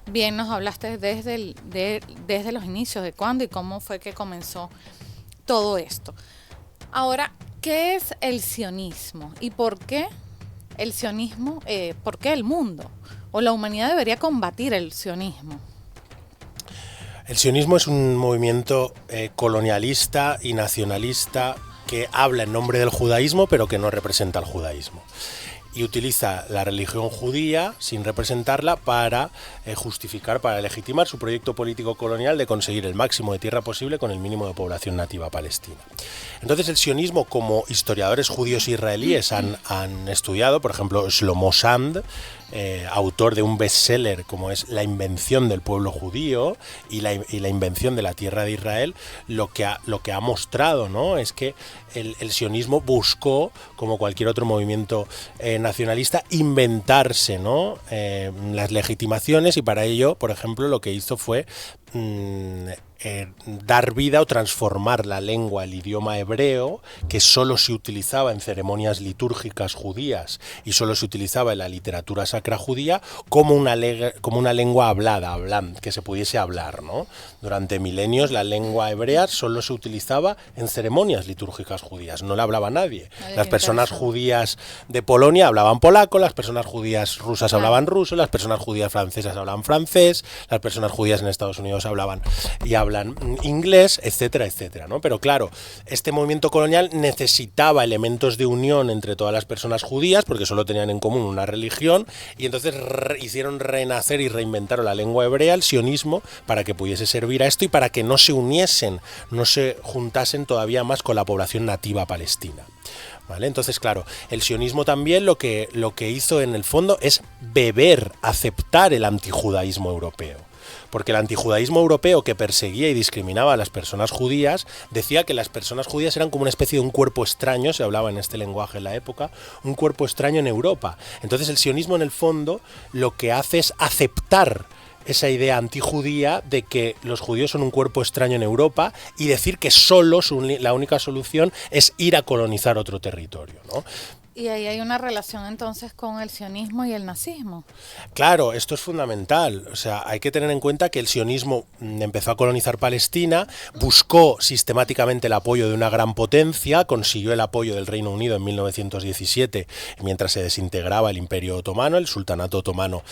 Bien, nos hablaste desde los inicios, de cuándo y cómo fue que comenzó todo esto. Ahora, ¿qué es el sionismo? ¿Y por qué el sionismo, por qué el mundo o la humanidad debería combatir el sionismo? El sionismo es un movimiento colonialista y nacionalista que habla en nombre del judaísmo, pero que no representa al judaísmo. Y utiliza la religión judía, sin representarla, para justificar, para legitimar su proyecto político colonial de conseguir el máximo de tierra posible con el mínimo de población nativa palestina. Entonces el sionismo, como historiadores judíos israelíes han estudiado, por ejemplo Shlomo Sand, autor de un bestseller como es La invención del pueblo judío y la invención de la tierra de Israel, lo que ha mostrado, ¿no?, es que el sionismo buscó, como cualquier otro movimiento nacionalista, inventarse, ¿no?, las legitimaciones, y para ello, por ejemplo, lo que hizo fue dar vida o transformar la lengua, el idioma hebreo, que solo se utilizaba en ceremonias litúrgicas judías y solo se utilizaba en la literatura sacra judía, como una lengua hablada, que se pudiese hablar, ¿no? Durante milenios la lengua hebrea solo se utilizaba en ceremonias litúrgicas judías, no la hablaba nadie. Las personas judías de Polonia hablaban polaco, las personas judías rusas hablaban ruso, las personas judías francesas hablaban francés, las personas judías en Estados Unidos hablan inglés, etcétera, etcétera, ¿no? Pero claro, este movimiento colonial necesitaba elementos de unión entre todas las personas judías, porque solo tenían en común una religión, y entonces hicieron renacer y reinventaron la lengua hebrea, el sionismo, para que pudiese servir a esto y para que no se uniesen, no se juntasen todavía más con la población nativa palestina. ¿Vale? Entonces, claro, el sionismo también lo que hizo en el fondo es aceptar el antijudaísmo europeo. Porque el antijudaísmo europeo, que perseguía y discriminaba a las personas judías, decía que las personas judías eran como una especie de un cuerpo extraño, se hablaba en este lenguaje en la época, un cuerpo extraño en Europa. Entonces el sionismo, en el fondo, lo que hace es aceptar esa idea antijudía de que los judíos son un cuerpo extraño en Europa y decir que solo la única solución es ir a colonizar otro territorio, ¿no? Y ahí hay una relación entonces con el sionismo y el nazismo. Claro, esto es fundamental. O sea, hay que tener en cuenta que el sionismo empezó a colonizar Palestina, buscó sistemáticamente el apoyo de una gran potencia, consiguió el apoyo del Reino Unido en 1917, mientras se desintegraba el Imperio Otomano, el Sultanato Otomano,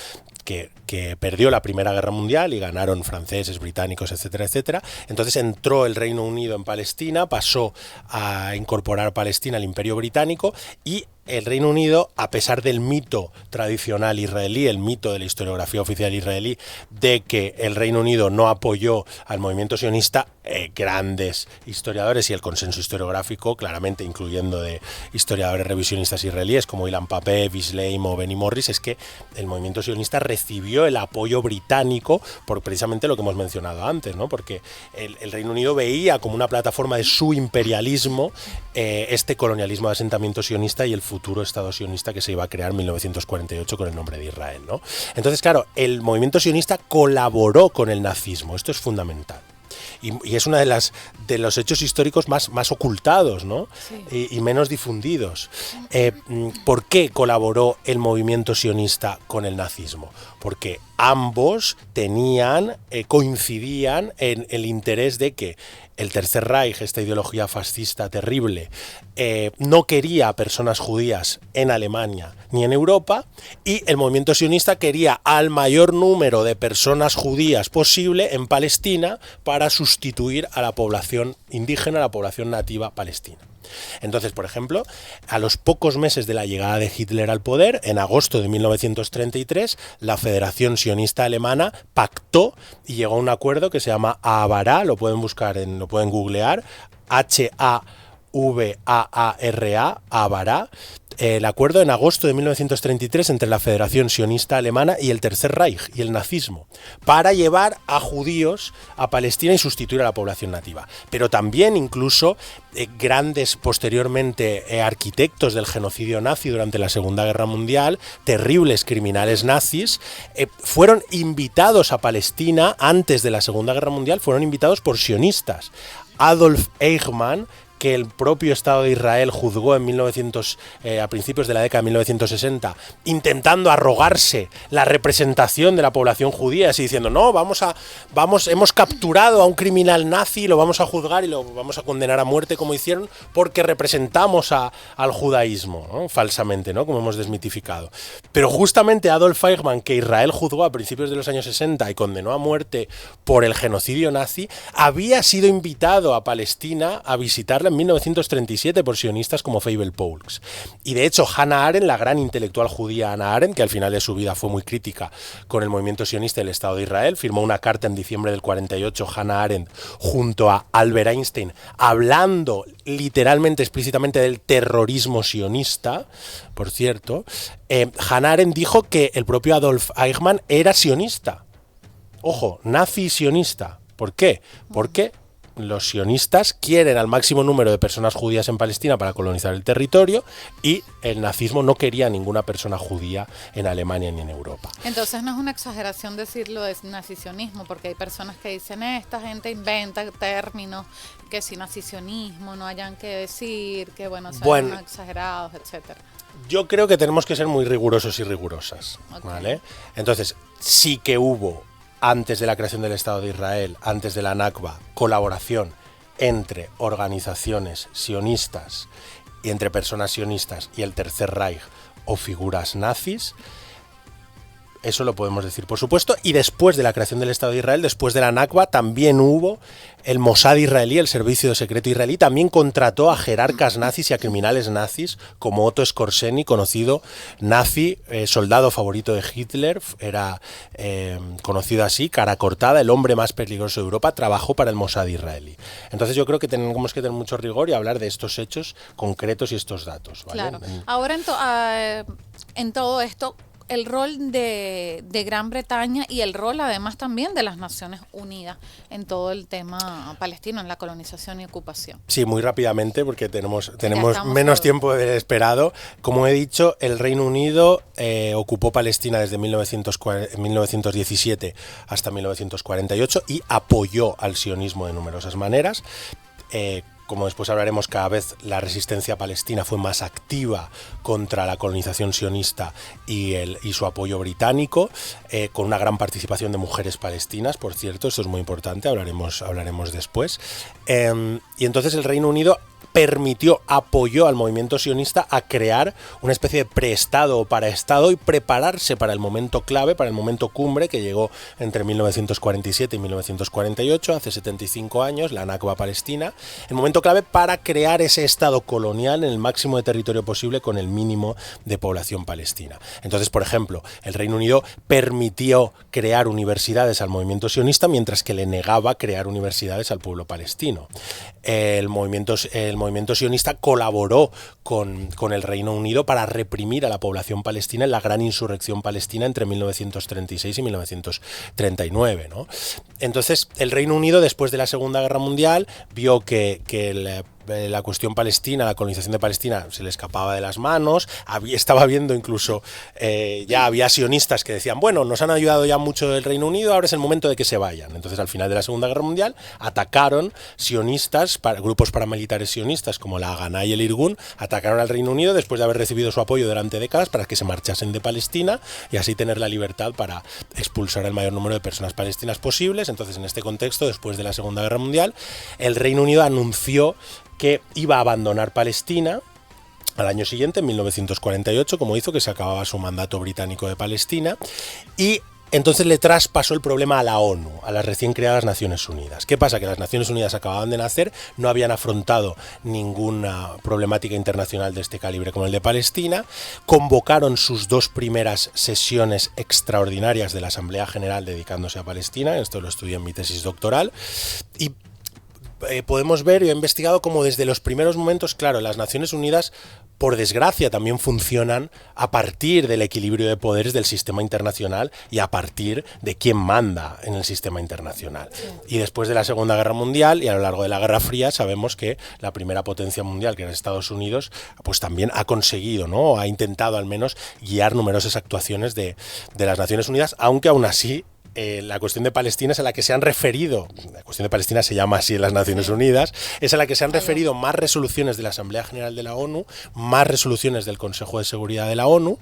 que perdió la Primera Guerra Mundial y ganaron franceses, británicos, etcétera, etcétera. Entonces entró el Reino Unido en Palestina, pasó a incorporar Palestina al Imperio Británico, y el Reino Unido, a pesar del mito tradicional israelí, el mito de la historiografía oficial israelí, de que el Reino Unido no apoyó al movimiento sionista, grandes historiadores y el consenso historiográfico, claramente incluyendo de historiadores revisionistas israelíes como Ilan Pappé, Bisleim o Benny Morris, es que el movimiento sionista recibió el apoyo británico por precisamente lo que hemos mencionado antes, ¿no? Porque el Reino Unido veía como una plataforma de su imperialismo este colonialismo de asentamiento sionista y el futuro Estado sionista que se iba a crear en 1948 con el nombre de Israel, ¿no? Entonces, claro, el movimiento sionista colaboró con el nazismo, esto es fundamental. Y es uno de los hechos históricos más ocultados, ¿no? Sí. Y menos difundidos. ¿Por qué colaboró el movimiento sionista con el nazismo? Porque ambos coincidían en el interés de que el Tercer Reich, esta ideología fascista terrible, no quería a personas judías en Alemania ni en Europa, y el movimiento sionista quería al mayor número de personas judías posible en Palestina para sustituir a la población indígena, a la población nativa palestina. Entonces, por ejemplo, a los pocos meses de la llegada de Hitler al poder, en agosto de 1933, la Federación Sionista Alemana pactó y llegó a un acuerdo que se llama Haavara, lo pueden buscar, lo pueden googlear, Haavara, Haavara, el acuerdo en agosto de 1933 entre la Federación Sionista Alemana y el Tercer Reich y el nazismo, para llevar a judíos a Palestina y sustituir a la población nativa. Pero también incluso grandes posteriormente arquitectos del genocidio nazi durante la Segunda Guerra Mundial, terribles criminales nazis, fueron invitados a Palestina antes de la Segunda Guerra Mundial, fueron invitados por sionistas. Adolf Eichmann, que el propio Estado de Israel juzgó en a principios de la década de 1960, intentando arrogarse la representación de la población judía, así diciendo, no, hemos capturado a un criminal nazi, lo vamos a juzgar y lo vamos a condenar a muerte como hicieron, porque representamos al judaísmo, ¿no? Falsamente, ¿no? Como hemos desmitificado. Pero justamente Adolf Eichmann, que Israel juzgó a principios de los años 60 y condenó a muerte por el genocidio nazi, había sido invitado a Palestina a visitarla en 1937 por sionistas como Feivel Paulks. Y de hecho, Hannah Arendt, la gran intelectual judía Hannah Arendt, que al final de su vida fue muy crítica con el movimiento sionista del Estado de Israel, firmó una carta en diciembre del 48, Hannah Arendt, junto a Albert Einstein, hablando literalmente, explícitamente del terrorismo sionista. Por cierto, Hannah Arendt dijo que el propio Adolf Eichmann era sionista. Ojo, nazi sionista. ¿Por qué? Porque los sionistas quieren al máximo número de personas judías en Palestina para colonizar el territorio, y el nazismo no quería ninguna persona judía en Alemania ni en Europa. Entonces no es una exageración decirlo de nazisionismo, porque hay personas que dicen, esta gente inventa términos que si nazisionismo no hayan que decir, que son exagerados, etcétera. Yo creo que tenemos que ser muy rigurosos y rigurosas, ¿vale? Entonces, sí que hubo, antes de la creación del Estado de Israel, antes de la Nakba, colaboración entre organizaciones sionistas y entre personas sionistas y el Tercer Reich o figuras nazis. Eso lo podemos decir, por supuesto. Y después de la creación del Estado de Israel, después de la Nakba, también hubo el Mossad israelí, el servicio secreto israelí, también contrató a jerarcas nazis y a criminales nazis, como Otto Skorzeny, conocido nazi, soldado favorito de Hitler, era conocido así, cara cortada, el hombre más peligroso de Europa, trabajó para el Mossad israelí. Entonces yo creo que tenemos que tener mucho rigor y hablar de estos hechos concretos y estos datos, ¿vale? Claro. Ahora en todo esto, el rol de Gran Bretaña y el rol además también de las Naciones Unidas en todo el tema palestino, en la colonización y ocupación. Sí, muy rápidamente, porque tenemos menos tiempo del esperado. Como he dicho, el Reino Unido ocupó Palestina desde 1917 hasta 1948 y apoyó al sionismo de numerosas maneras. Como después hablaremos, cada vez la resistencia palestina fue más activa contra la colonización sionista y su apoyo británico, con una gran participación de mujeres palestinas, por cierto, esto es muy importante, hablaremos después. Y entonces el Reino Unido apoyó al movimiento sionista a crear una especie de preestado o paraestado y prepararse para el momento clave, para el momento cumbre que llegó entre 1947 y 1948, hace 75 años, la Nakba palestina, el momento clave para crear ese estado colonial en el máximo de territorio posible con el mínimo de población palestina. Entonces, por ejemplo, el Reino Unido permitió crear universidades al movimiento sionista, mientras que le negaba crear universidades al pueblo palestino. El movimiento sionista colaboró con el Reino Unido para reprimir a la población palestina en la gran insurrección palestina entre 1936 y 1939, ¿no? Entonces, el Reino Unido, después de la Segunda Guerra Mundial, vio que la cuestión palestina, la colonización de Palestina se le escapaba de las manos. Estaba viendo incluso, ya había sionistas que decían, bueno, nos han ayudado ya mucho el Reino Unido, ahora es el momento de que se vayan. Entonces, al final de la Segunda Guerra Mundial, atacaron sionistas, grupos paramilitares sionistas como la Haganah y el Irgun, atacaron al Reino Unido después de haber recibido su apoyo durante décadas para que se marchasen de Palestina y así tener la libertad para expulsar el mayor número de personas palestinas posibles. Entonces, en este contexto, después de la Segunda Guerra Mundial, el Reino Unido anunció que iba a abandonar Palestina al año siguiente, en 1948, como hizo, que se acababa su mandato británico de Palestina, y entonces le traspasó el problema a la ONU, a las recién creadas Naciones Unidas. ¿Qué pasa? Que las Naciones Unidas acababan de nacer, no habían afrontado ninguna problemática internacional de este calibre como el de Palestina, convocaron sus 2 primeras sesiones extraordinarias de la Asamblea General dedicándose a Palestina, esto lo estudié en mi tesis doctoral, y podemos ver, y he investigado cómo desde los primeros momentos, claro, las Naciones Unidas, por desgracia, también funcionan a partir del equilibrio de poderes del sistema internacional y a partir de quién manda en el sistema internacional. Y después de la Segunda Guerra Mundial y a lo largo de la Guerra Fría sabemos que la primera potencia mundial, que era Estados Unidos, pues también ha conseguido, ¿no? Ha intentado al menos guiar numerosas actuaciones de las Naciones Unidas, aunque aún así la cuestión de Palestina es a la que se han referido, la cuestión de Palestina se llama así en las Naciones Unidas, es a la que se han referido más resoluciones de la Asamblea General de la ONU, más resoluciones del Consejo de Seguridad de la ONU,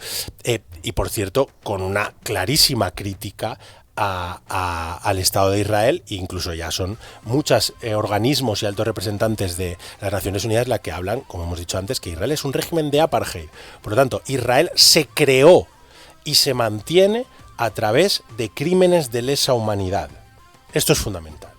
y por cierto, con una clarísima crítica al Estado de Israel, e incluso ya son muchos organismos y altos representantes de las Naciones Unidas la que hablan, como hemos dicho antes, que Israel es un régimen de apartheid. Por lo tanto, Israel se creó y se mantiene a través de crímenes de lesa humanidad. Esto es fundamental.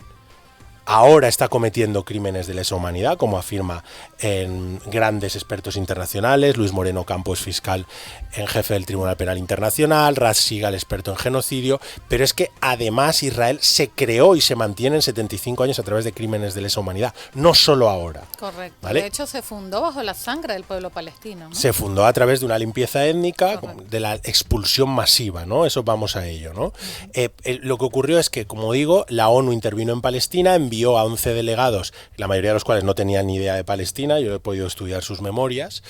Ahora está cometiendo crímenes de lesa humanidad, como afirma en grandes expertos internacionales, Luis Moreno Campos, fiscal en jefe del Tribunal Penal Internacional, Raz Sigal, experto en genocidio, pero es que además Israel se creó y se mantiene en 75 años a través de crímenes de lesa humanidad, no solo ahora. Correcto. ¿Vale? De hecho, se fundó bajo la sangre del pueblo palestino, ¿no? Se fundó a través de una limpieza étnica, Correcto, de la expulsión masiva, ¿no? Eso vamos a ello, ¿no? Lo que ocurrió es que, como digo, la ONU intervino en Palestina, envió a 11 delegados, la mayoría de los cuales no tenían ni idea de Palestina, yo he podido estudiar sus memorias,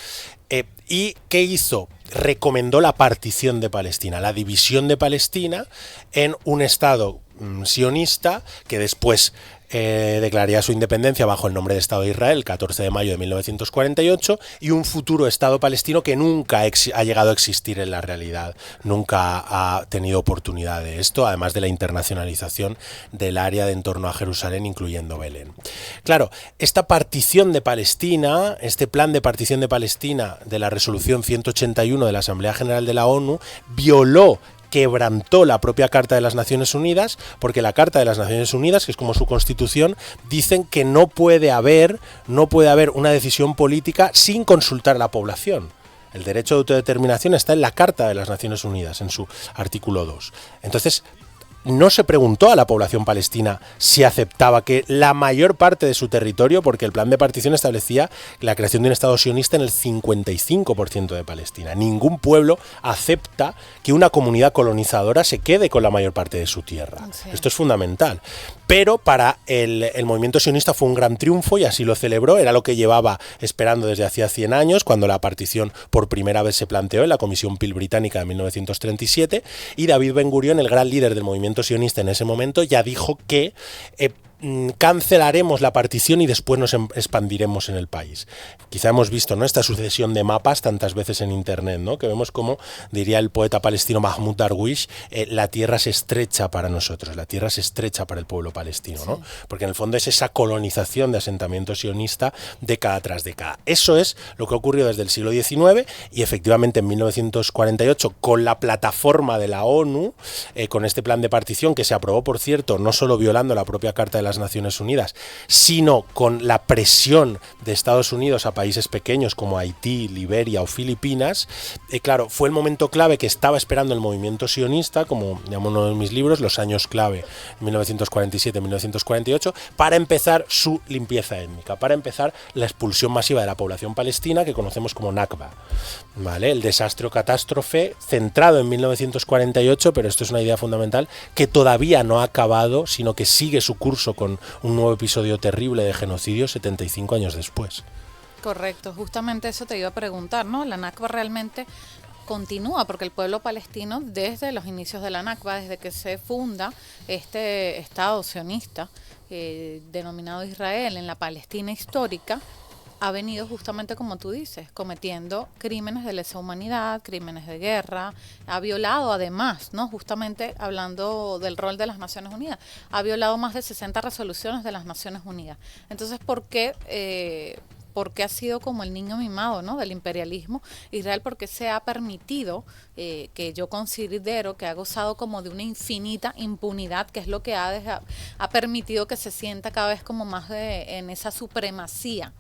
y ¿qué hizo? Recomendó la partición de Palestina, la división de Palestina en un Estado sionista que después declararía su independencia bajo el nombre de Estado de Israel el 14 de mayo de 1948 y un futuro Estado palestino que nunca ha llegado a existir en la realidad, nunca ha tenido oportunidad de esto, además de la internacionalización del área de en torno a Jerusalén, incluyendo Belén. Claro, esta partición de Palestina, este plan de partición de Palestina de la resolución 181 de la Asamblea General de la ONU, quebrantó la propia Carta de las Naciones Unidas, porque la Carta de las Naciones Unidas, que es como su constitución, dicen que no puede haber una decisión política sin consultar a la población. El derecho de autodeterminación está en la Carta de las Naciones Unidas, en su artículo 2. Entonces, no se preguntó a la población palestina si aceptaba que la mayor parte de su territorio, porque el plan de partición establecía la creación de un Estado sionista en el 55% de Palestina. Ningún pueblo acepta que una comunidad colonizadora se quede con la mayor parte de su tierra. Sí. Esto es fundamental. Pero para el movimiento sionista fue un gran triunfo y así lo celebró. Era lo que llevaba esperando desde hacía 100 años, cuando la partición por primera vez se planteó en la Comisión Peel británica de 1937. Y David Ben Gurión, el gran líder del movimiento sionista en ese momento, ya dijo que cancelaremos la partición y después nos expandiremos en el país. Quizá hemos visto, ¿no?, esta sucesión de mapas tantas veces en internet, ¿no?, que vemos como, diría el poeta palestino Mahmoud Darwish, la tierra se estrecha para nosotros, la tierra se estrecha para el pueblo palestino, ¿no? Sí. Porque en el fondo es esa colonización de asentamiento sionista década tras década. Eso es lo que ocurrió desde el siglo XIX y efectivamente en 1948 con la plataforma de la ONU, con este plan de partición que se aprobó, por cierto, no solo violando la propia Carta de las Naciones Unidas, sino con la presión de Estados Unidos a países pequeños como Haití, Liberia o Filipinas, claro, fue el momento clave que estaba esperando el movimiento sionista, como llamo uno de mis libros, los años clave, 1947-1948, para empezar su limpieza étnica, para empezar la expulsión masiva de la población palestina que conocemos como Nakba, ¿vale? El desastre o catástrofe centrado en 1948, pero esto es una idea fundamental, que todavía no ha acabado, sino que sigue su curso con un nuevo episodio terrible de genocidio 75 años después. Correcto, justamente eso te iba a preguntar, ¿no? La Nakba realmente continúa, porque el pueblo palestino desde los inicios de la Nakba, desde que se funda este Estado sionista denominado Israel en la Palestina histórica, ha venido justamente, como tú dices, cometiendo crímenes de lesa humanidad, crímenes de guerra, ha violado además, ¿no? Justamente hablando del rol de las Naciones Unidas, ha violado más de 60 resoluciones de las Naciones Unidas. Entonces, ¿por qué ha sido como el niño mimado, ¿no? Del imperialismo Israel? Porque se ha permitido, que yo considero que ha gozado como de una infinita impunidad, que es lo que ha permitido que se sienta cada vez como más en esa supremacía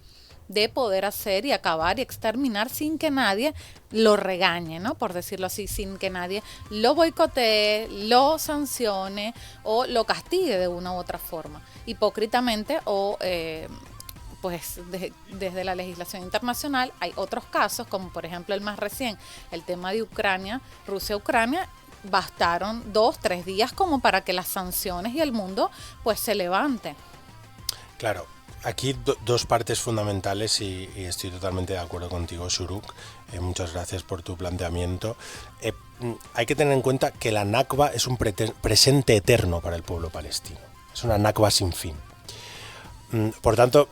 de poder hacer y acabar y exterminar sin que nadie lo regañe, ¿no? Por decirlo así, sin que nadie lo boicotee, lo sancione o lo castigue de una u otra forma, hipócritamente o desde la legislación internacional. Hay otros casos, como por ejemplo el más recién, el tema de Ucrania, Rusia-Ucrania. Bastaron 2-3 días como para que las sanciones y el mundo pues se levante. Claro. Aquí dos partes fundamentales y estoy totalmente de acuerdo contigo, Shuruk. Muchas gracias por tu planteamiento. Hay que tener en cuenta que la Nakba es un presente eterno para el pueblo palestino. Es una Nakba sin fin. Por tanto,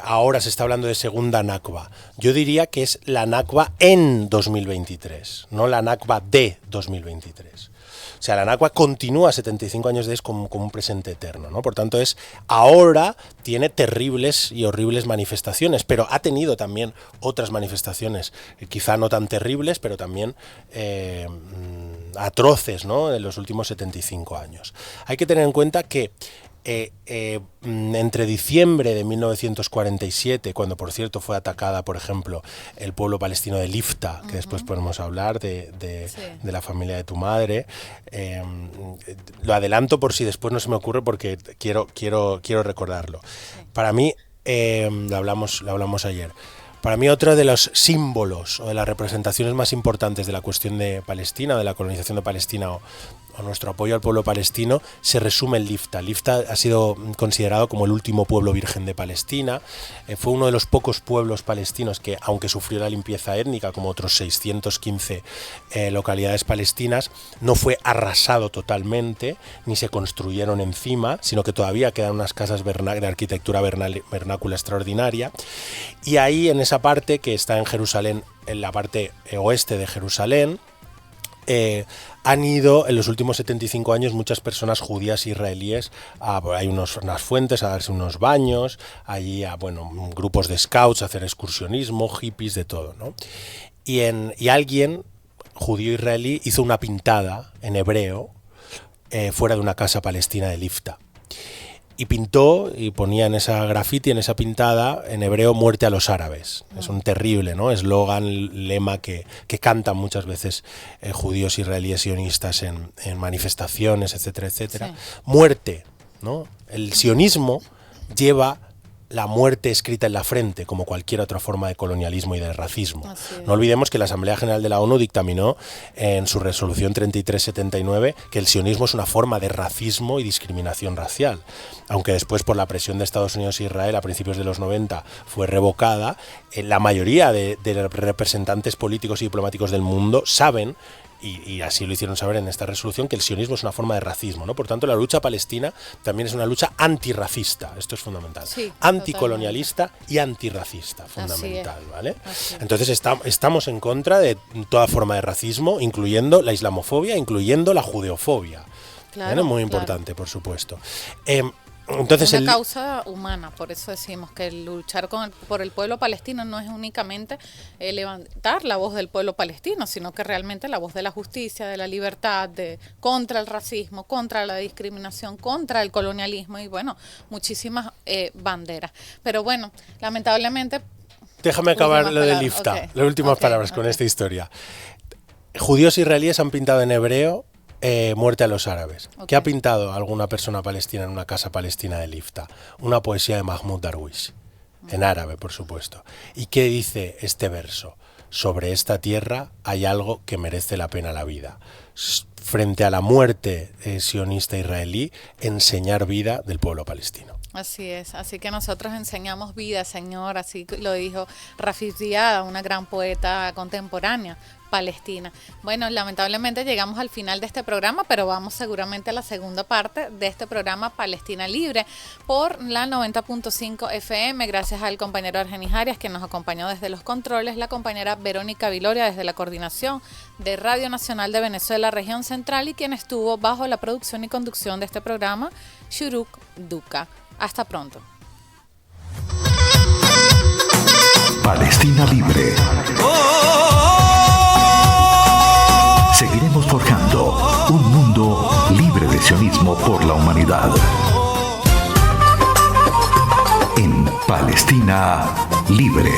ahora se está hablando de segunda Nakba. Yo diría que es la Nakba en 2023, no la Nakba de 2023. O sea, la Nakba continúa 75 años después como un presente eterno, ¿no? Por tanto, ahora tiene terribles y horribles manifestaciones, pero ha tenido también otras manifestaciones, quizá no tan terribles, pero también atroces, ¿no? En los últimos 75 años. Hay que tener en cuenta que entre diciembre de 1947, cuando por cierto fue atacada, por ejemplo, el pueblo palestino de Lifta, que después podemos hablar de la familia de tu madre, lo adelanto por si después no se me ocurre porque quiero recordarlo. Para mí, lo hablamos ayer, para mí otro de los símbolos o de las representaciones más importantes de la cuestión de Palestina, de la colonización de Palestina o nuestro apoyo al pueblo palestino, se resume en Lifta. Lifta ha sido considerado como el último pueblo virgen de Palestina. Fue uno de los pocos pueblos palestinos que, aunque sufrió la limpieza étnica, como otros 615 localidades palestinas, no fue arrasado totalmente, ni se construyeron encima, sino que todavía quedan unas casas de arquitectura vernácula extraordinaria. Y ahí, en esa parte que está en Jerusalén, en la parte oeste de Jerusalén, han ido en los últimos 75 años muchas personas judías israelíes hay unas fuentes a darse unos baños, allí grupos de scouts a hacer excursionismo, hippies, de todo, ¿no? Y alguien judío israelí hizo una pintada en hebreo fuera de una casa palestina de Lifta. Y pintó y ponía en esa graffiti, en esa pintada, en hebreo, muerte a los árabes. Es un terrible, ¿no?, eslogan, lema que cantan muchas veces judíos israelíes sionistas en manifestaciones, etcétera, etcétera. Sí. Muerte, ¿no? El sionismo lleva la muerte escrita en la frente, como cualquier otra forma de colonialismo y de racismo. No olvidemos que la Asamblea General de la ONU dictaminó en su resolución 3379 que el sionismo es una forma de racismo y discriminación racial. Aunque después, por la presión de Estados Unidos e Israel a principios de los 90 fue revocada, la mayoría de representantes políticos y diplomáticos del mundo saben, y así lo hicieron saber en esta resolución, que el sionismo es una forma de racismo, ¿no? Por tanto, la lucha palestina también es una lucha antirracista, esto es fundamental, sí, anticolonialista y antirracista, fundamental, ¿vale? Entonces estamos en contra de toda forma de racismo, incluyendo la islamofobia, incluyendo la judeofobia. Claro, muy importante, por supuesto. Entonces una causa humana, por eso decimos que luchar por el pueblo palestino no es únicamente levantar la voz del pueblo palestino, sino que realmente la voz de la justicia, de la libertad, contra el racismo, contra la discriminación, contra el colonialismo y muchísimas banderas. Pero lamentablemente... Déjame acabar lo de Lifta, las últimas palabras con esta historia. Judíos israelíes han pintado en hebreo muerte a los árabes. ¿Qué ha pintado alguna persona palestina en una casa palestina de Lifta? Una poesía de Mahmoud Darwish, en árabe, por supuesto. ¿Y qué dice este verso? sobre esta tierra hay algo que merece la pena la vida. Frente a la muerte sionista israelí, enseñar vida del pueblo palestino. Así es, así que nosotros enseñamos vida, Señor, así lo dijo Rafik Diada, una gran poeta contemporánea palestina. Bueno, lamentablemente llegamos al final de este programa, pero vamos seguramente a la segunda parte de este programa Palestina Libre por la 90.5 FM, gracias al compañero Argenis Arias que nos acompañó desde los controles, la compañera Verónica Viloria desde la coordinación de Radio Nacional de Venezuela, Región Central, y quien estuvo bajo la producción y conducción de este programa, Shuruk Duca. Hasta pronto. Palestina Libre. Seguiremos forjando un mundo libre de sionismo por la humanidad. En Palestina Libre.